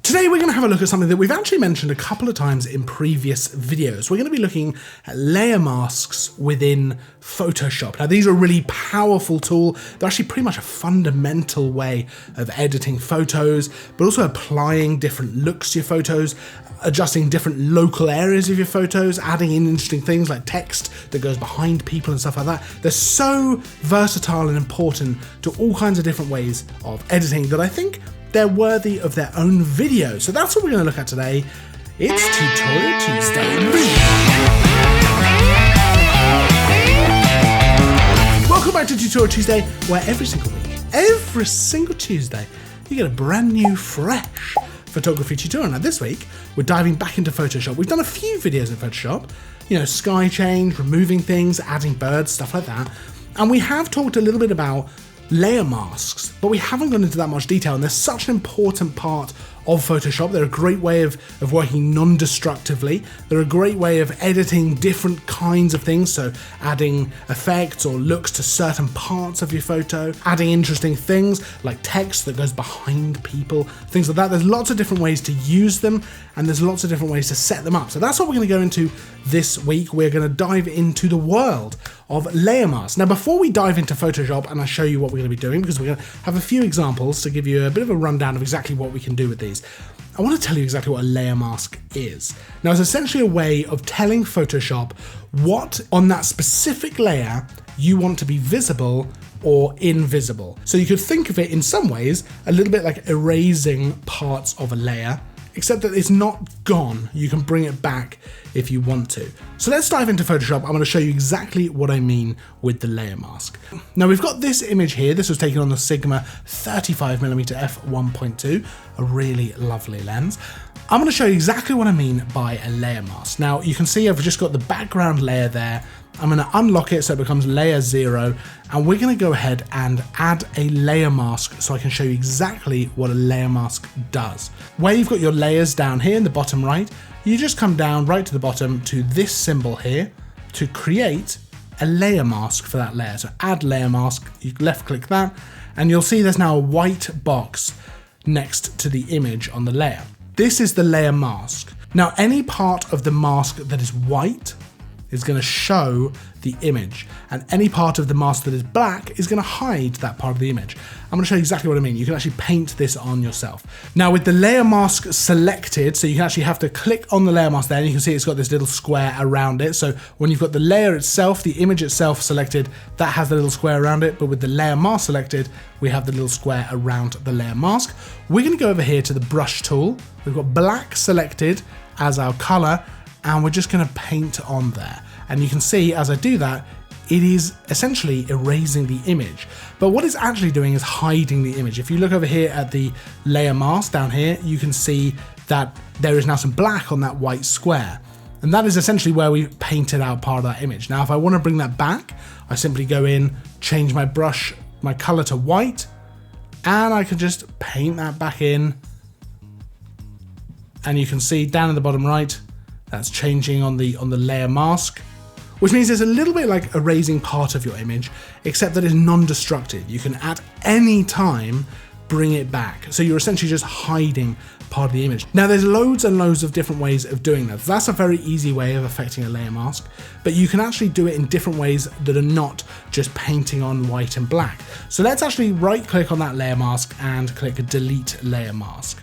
Today we're going to have a look at something that we've actually mentioned a couple of times in previous videos. We're going to be looking at layer masks within Photoshop. Now these are a really powerful tool. They're actually pretty much a fundamental way of editing photos, but also applying different looks to your photos, adjusting different local areas of your photos, adding in interesting things like text that goes behind people and stuff like that. They're so versatile and important to all kinds of different ways of editing that I think they're worthy of their own video. So that's what we're going to look at today. It's Tutorial Tuesday. Welcome back to Tutorial Tuesday, where every single Tuesday, you get a brand new, fresh photography tutorial. Now this week, we're diving back into Photoshop. We've done a few videos in Photoshop, you know, sky change, removing things, adding birds, stuff like that. And we have talked a little bit about layer masks, but we haven't gone into that much detail, and they're such an important part of Photoshop. They're a great way of working non-destructively. They're a great way of editing different kinds of things, so adding effects or looks to certain parts of your photo, adding interesting things like text that goes behind people, things like that. There's lots of different ways to use them, and there's lots of different ways to set them up. So that's what we're going to go into this week. We're going to dive into the world of layer masks. Now before we dive into Photoshop and I show you what we're going to be doing, because we're going to have a few examples to give you a bit of a rundown of exactly what we can do with these, I want to tell you exactly what a layer mask is. Now it's essentially a way of telling Photoshop what on that specific layer you want to be visible or invisible. So you could think of it in some ways a little bit like erasing parts of a layer, except that it's not gone. You can bring it back if you want to. So let's dive into Photoshop. I'm going to show you exactly what I mean with the layer mask. Now we've got this image here. This was taken on the Sigma 35mm f1.2, a really lovely lens. I'm going to show you exactly what I mean by a layer mask. Now you can see I've just got the background layer there. I'm going to unlock it so it becomes layer 0, and we're going to go ahead and add a layer mask so I can show you exactly what a layer mask does. Where you've got your layers down here in the bottom right, you just come down right to the bottom to this symbol here to create a layer mask for that layer. So add layer mask, you left click that, and you'll see there's now a white box next to the image on the layer. This is the layer mask. Now any part of the mask that is white is going to show the image, and any part of the mask that is black is going to hide that part of the image. I'm going to show you exactly what I mean. You can actually paint this on yourself. Now with the layer mask selected, so you can actually have to click on the layer mask there, and you can see it's got this little square around it. So when you've got the layer itself, the image itself selected, that has the little square around it, but with the layer mask selected, we have the little square around the layer mask. We're going to go over here to the brush tool. We've got black selected as our color, and we're just going to paint on there. And you can see as I do that, it is essentially erasing the image. But what it's actually doing is hiding the image. If you look over here at the layer mask down here, you can see that there is now some black on that white square. And that is essentially where we painted out part of that image. Now, if I want to bring that back, I simply go in, change my brush, my color to white, and I can just paint that back in. And you can see down in the bottom right, that's changing on the layer mask, which means it's a little bit like erasing part of your image, except that it's non-destructive. You can at any time bring it back. So you're essentially just hiding part of the image. Now there's loads and loads of different ways of doing that. That's a very easy way of affecting a layer mask, but you can actually do it in different ways that are not just painting on white and black. So let's actually right click on that layer mask and click delete layer mask.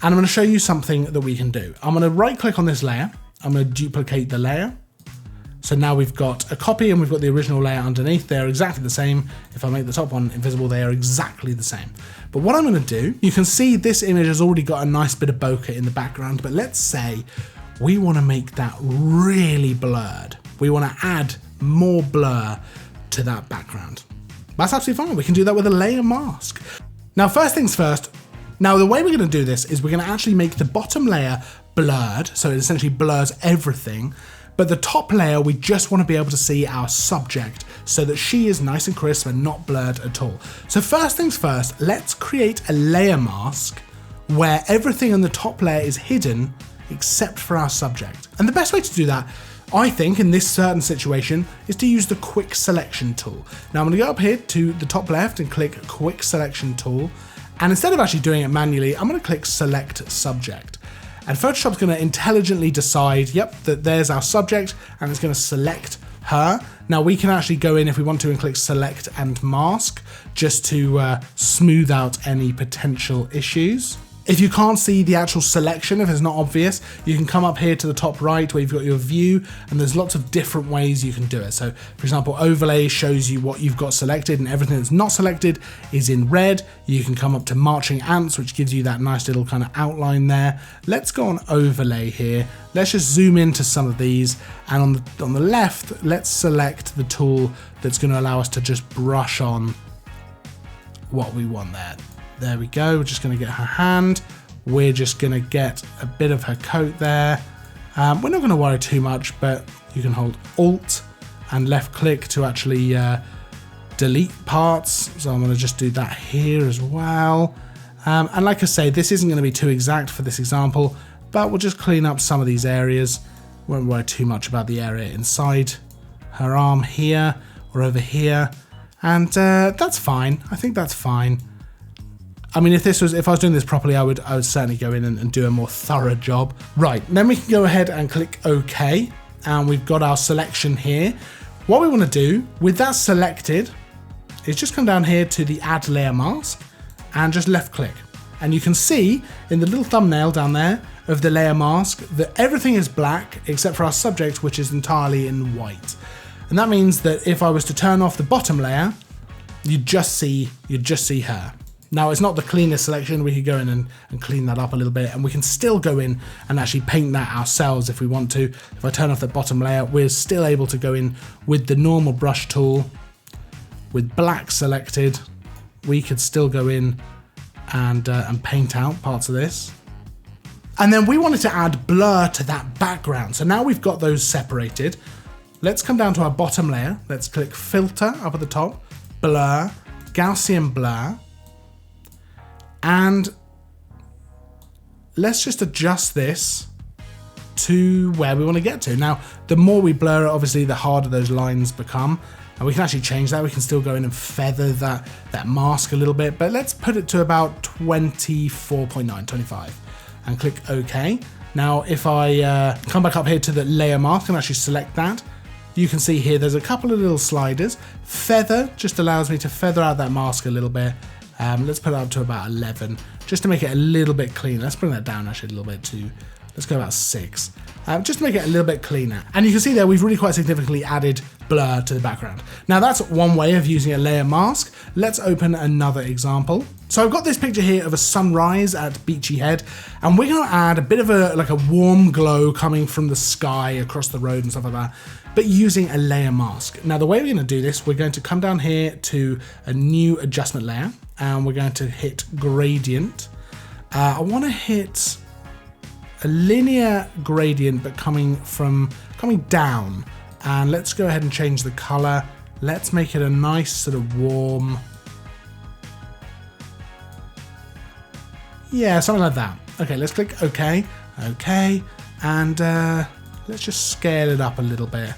And I'm going to show you something that we can do. I'm going to right click on this layer. I'm going to duplicate the layer. So now we've got a copy and we've got the original layer underneath. They're exactly the same. If I make the top one invisible, they are exactly the same. But what I'm going to do, you can see this image has already got a nice bit of bokeh in the background, but let's say we want to make that really blurred. We want to add more blur to that background. That's absolutely fine. We can do that with a layer mask. Now, first things first. Now, the way we're going to do this is we're going to actually make the bottom layer blurred, so it essentially blurs everything. But the top layer, we just want to be able to see our subject so that she is nice and crisp and not blurred at all. So first things first, let's create a layer mask where everything on the top layer is hidden except for our subject. And the best way to do that, I think, in this certain situation, is to use the quick selection tool. Now I'm going to go up here to the top left and click quick selection tool. And instead of actually doing it manually, I'm going to click Select Subject. And Photoshop's going to intelligently decide, yep, that there's our subject, and it's going to select her. Now we can actually go in if we want to and click Select and Mask, just to smooth out any potential issues. If you can't see the actual selection, if it's not obvious, you can come up here to the top right where you've got your view, and there's lots of different ways you can do it. So for example, overlay shows you what you've got selected, and everything that's not selected is in red. You can come up to marching ants, which gives you that nice little kind of outline there. Let's go on overlay here. Let's just zoom into some of these, and on the left, let's select the tool that's going to allow us to just brush on what we want there. There we go. We're just going to get her hand. We're just going to get a bit of her coat there. We're not going to worry too much, but you can hold Alt and left click to actually delete parts. So I'm going to just do that here as well. And like I say, this isn't going to be too exact for this example, but we'll just clean up some of these areas. Won't worry too much about the area inside her arm here or over here. And that's fine. I think that's fine. I mean, if I was doing this properly, I would certainly go in and do a more thorough job. Right, then we can go ahead and click OK, and we've got our selection here. What we want to do with that selected is just come down here to the Add Layer Mask and just left click. And you can see in the little thumbnail down there of the layer mask that everything is black except for our subject, which is entirely in white. And that means that if I was to turn off the bottom layer, you'd just see her. Now, it's not the cleanest selection. We could go in and clean that up a little bit, and we can still go in and actually paint that ourselves if we want to. If I turn off the bottom layer, we're still able to go in with the normal brush tool. With black selected, we could still go in and paint out parts of this. And then we wanted to add blur to that background. So now we've got those separated. Let's come down to our bottom layer. Let's click Filter up at the top, Blur, Gaussian Blur. And let's just adjust this to where we want to get to. Now, the more we blur it, obviously, the harder those lines become. And we can actually change that. We can still go in and feather that mask a little bit, but let's put it to about 24.9, 25, and click OK. Now, if I come back up here to the layer mask and actually select that, you can see here there's a couple of little sliders. Feather just allows me to feather out that mask a little bit. Let's put it up to about 11, just to make it a little bit cleaner. Let's bring that down actually a little bit to, let's go about 6, just to make it a little bit cleaner. And you can see there we've really quite significantly added blur to the background. Now that's one way of using a layer mask. Let's open another example. So I've got this picture here of a sunrise at Beachy Head, and we're going to add a bit of a warm glow coming from the sky across the road and stuff like that, but using a layer mask. Now the way we're going to do this, we're going to come down here to a new adjustment layer, and we're going to hit gradient. I want to hit a linear gradient, but coming down. And let's go ahead and change the color. Let's make it a nice sort of warm. Yeah, something like that. Okay, let's click OK. OK. And let's just scale it up a little bit.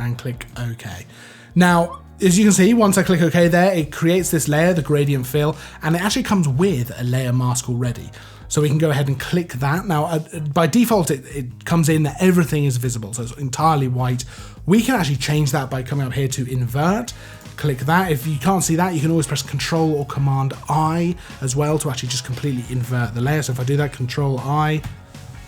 And click OK. Now, as you can see, once I click OK there, it creates this layer, the gradient fill, and it actually comes with a layer mask already. So we can go ahead and click that. Now, by default, it comes in that everything is visible, so it's entirely white. We can actually change that by coming up here to invert. Click that. If you can't see that, you can always press Control or Command I as well to actually just completely invert the layer. So if I do that, Control I,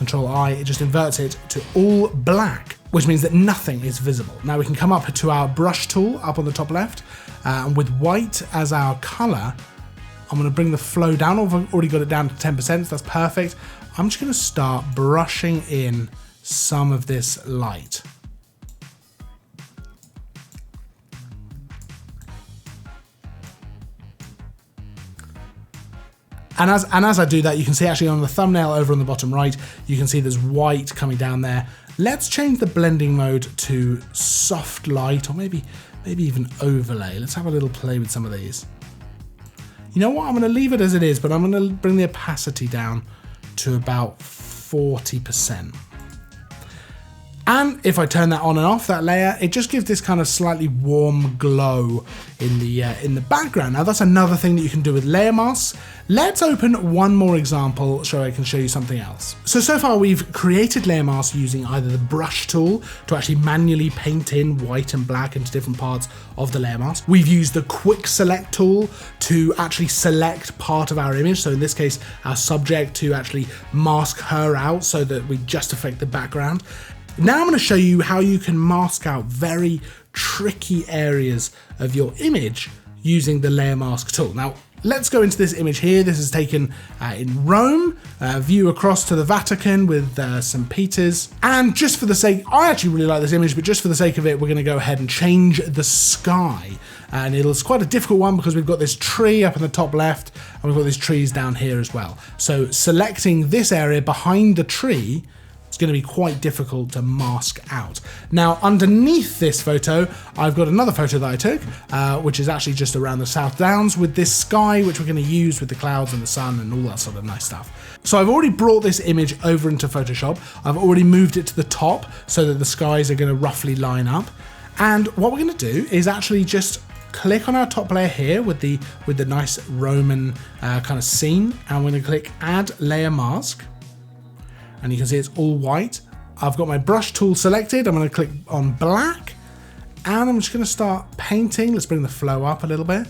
it just inverts it to all black, which means that nothing is visible. Now we can come up to our brush tool up on the top left, and with white as our color, I'm going to bring the flow down. I've already got it down to 10%, so that's perfect. I'm just going to start brushing in some of this light. And as I do that, you can see actually on the thumbnail over on the bottom right, you can see there's white coming down there. Let's change the blending mode to soft light, or maybe even overlay. Let's have a little play with some of these. You know what, I'm gonna leave it as it is, but I'm gonna bring the opacity down to about 40%. And if I turn that on and off, that layer, it just gives this kind of slightly warm glow in the background. Now that's another thing that you can do with layer masks. Let's open one more example so I can show you something else. So far we've created layer masks using either the brush tool to actually manually paint in white and black into different parts of the layer mask. We've used the quick select tool to actually select part of our image. So in this case, our subject, to actually mask her out so that we just affect the background. Now I'm going to show you how you can mask out very tricky areas of your image using the layer mask tool. Now let's go into this image here. This is taken in Rome, view across to the Vatican with St. Peter's. And just for the sake, I actually really like this image, but just for the sake of it, we're going to go ahead and change the sky. And it's quite a difficult one because we've got this tree up in the top left and we've got these trees down here as well. So selecting this area behind the tree, it's going to be quite difficult to mask out. Now underneath this photo, I've got another photo that I took, which is actually just around the South Downs with this sky, which we're going to use with the clouds and the sun and all that sort of nice stuff. So I've already brought this image over into Photoshop. I've already moved it to the top so that the skies are going to roughly line up. And what we're going to do is actually just click on our top layer here with the nice Roman kind of scene, and we're going to click Add Layer Mask. And you can see it's all white. I've got my brush tool selected. I'm going to click on black and I'm just going to start painting. Let's bring the flow up a little bit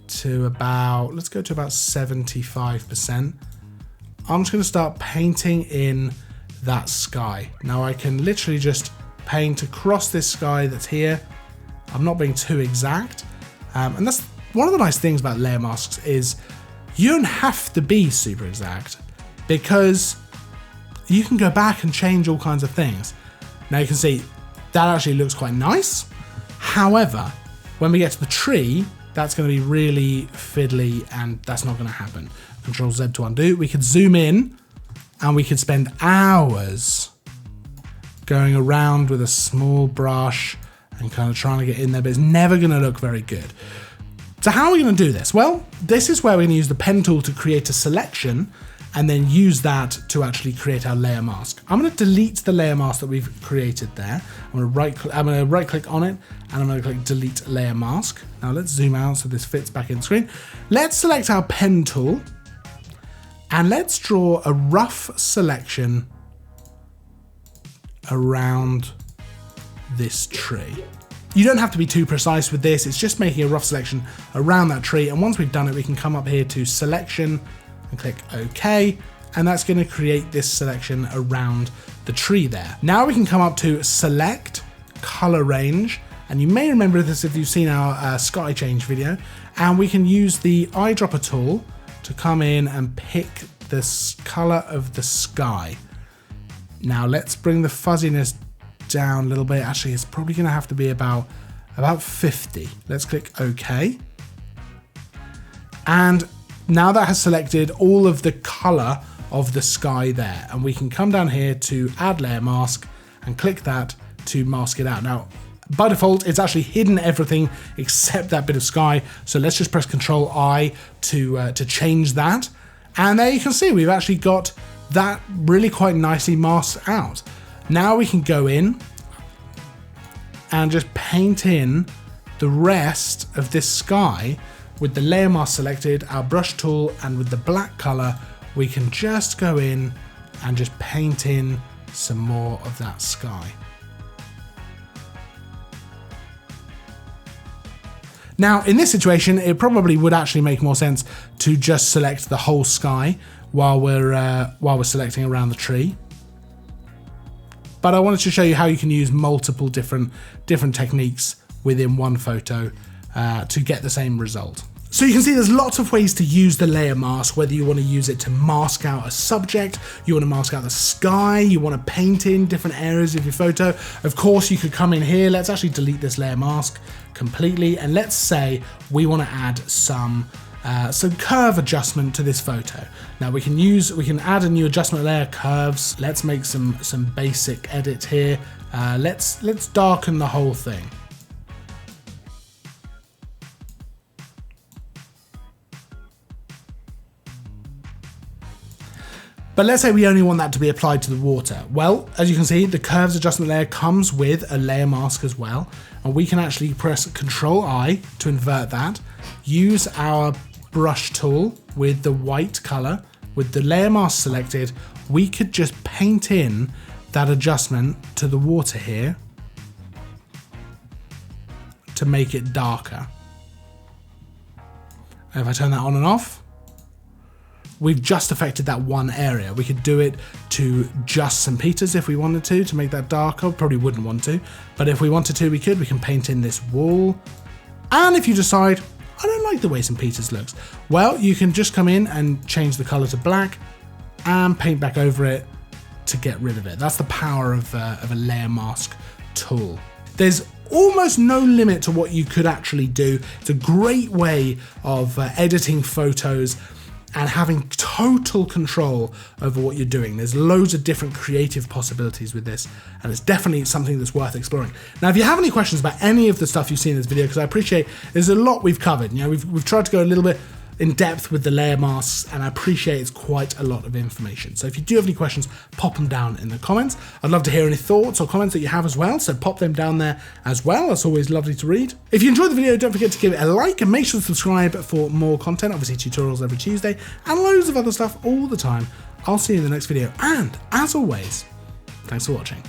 to about, let's go to about 75%. I'm just going to start painting in that sky. Now I can literally just paint across this sky that's here. I'm not being too exact. And that's one of the nice things about layer masks is you don't have to be super exact because you can go back and change all kinds of things. Now you can see that actually looks quite nice. However, when we get to the tree, that's going to be really fiddly and that's not going to happen. Control Z to undo. We could zoom in and we could spend hours going around with a small brush and kind of trying to get in there, but it's never going to look very good. So how are we going to do this? Well, this is where we're going to use the pen tool to create a selection and then use that to actually create our layer mask. I'm going to delete the layer mask that we've created there. I'm going to right click on it and I'm going to click delete layer mask. Now let's zoom out so this fits back in the screen. Let's select our pen tool and let's draw a rough selection around this tree. You don't have to be too precise with this. It's just making a rough selection around that tree. And once we've done it, we can come up here to selection and click OK, and that's going to create this selection around the tree there. Now we can come up to select color range, and you may remember this if you've seen our sky change video, and we can use the eyedropper tool to come in and pick this color of the sky. Now let's bring the fuzziness down a little bit. Actually, it's probably going to have to be about 50. Let's click OK, and now that has selected all of the color of the sky there, and we can come down here to add layer mask and click that to mask it out. Now by default it's actually hidden everything except that bit of sky, so let's just press Ctrl I to change that, and there you can see we've actually got that really quite nicely masked out. Now we can go in and just paint in the rest of this sky with the layer mask selected, our brush tool, and with the black color, we can just go in and just paint in some more of that sky. Now, in this situation, it probably would actually make more sense to just select the whole sky while we're selecting around the tree. But I wanted to show you how you can use multiple different techniques within one photo to get the same result. So you can see there's lots of ways to use the layer mask, whether you want to use it to mask out a subject, you want to mask out the sky, you want to paint in different areas of your photo. Of course, you could come in here. Let's actually delete this layer mask completely. And let's say we want to add some curve adjustment to this photo. Now we can add a new adjustment layer, curves. Let's make some basic edits here. Let's darken the whole thing. But let's say we only want that to be applied to the water. Well, as you can see, the curves adjustment layer comes with a layer mask as well. And we can actually press Ctrl-I to invert that. Use our brush tool with the white color. With the layer mask selected, we could just paint in that adjustment to the water here to make it darker. And if I turn that on and off, we've just affected that one area. We could do it to just St. Peter's if we wanted to make that darker. Probably wouldn't want to, but if we wanted to, we could. We can paint in this wall. And if you decide, I don't like the way St. Peter's looks, well, you can just come in and change the color to black and paint back over it to get rid of it. That's the power of a layer mask tool. There's almost no limit to what you could actually do. It's a great way of editing photos and having total control over what you're doing. There's loads of different creative possibilities with this, and it's definitely something that's worth exploring. Now, if you have any questions about any of the stuff you've seen in this video, because I appreciate there's a lot we've covered. You know, we've tried to go a little bit in depth with the layer masks, and I appreciate it's quite a lot of information. So if you do have any questions, pop them down in the comments. I'd love to hear any thoughts or comments that you have as well, so pop them down there as well. That's always lovely to read. If you enjoyed the video, don't forget to give it a like and make sure to subscribe for more content, obviously tutorials every Tuesday and loads of other stuff all the time. I'll see you in the next video, and as always, thanks for watching.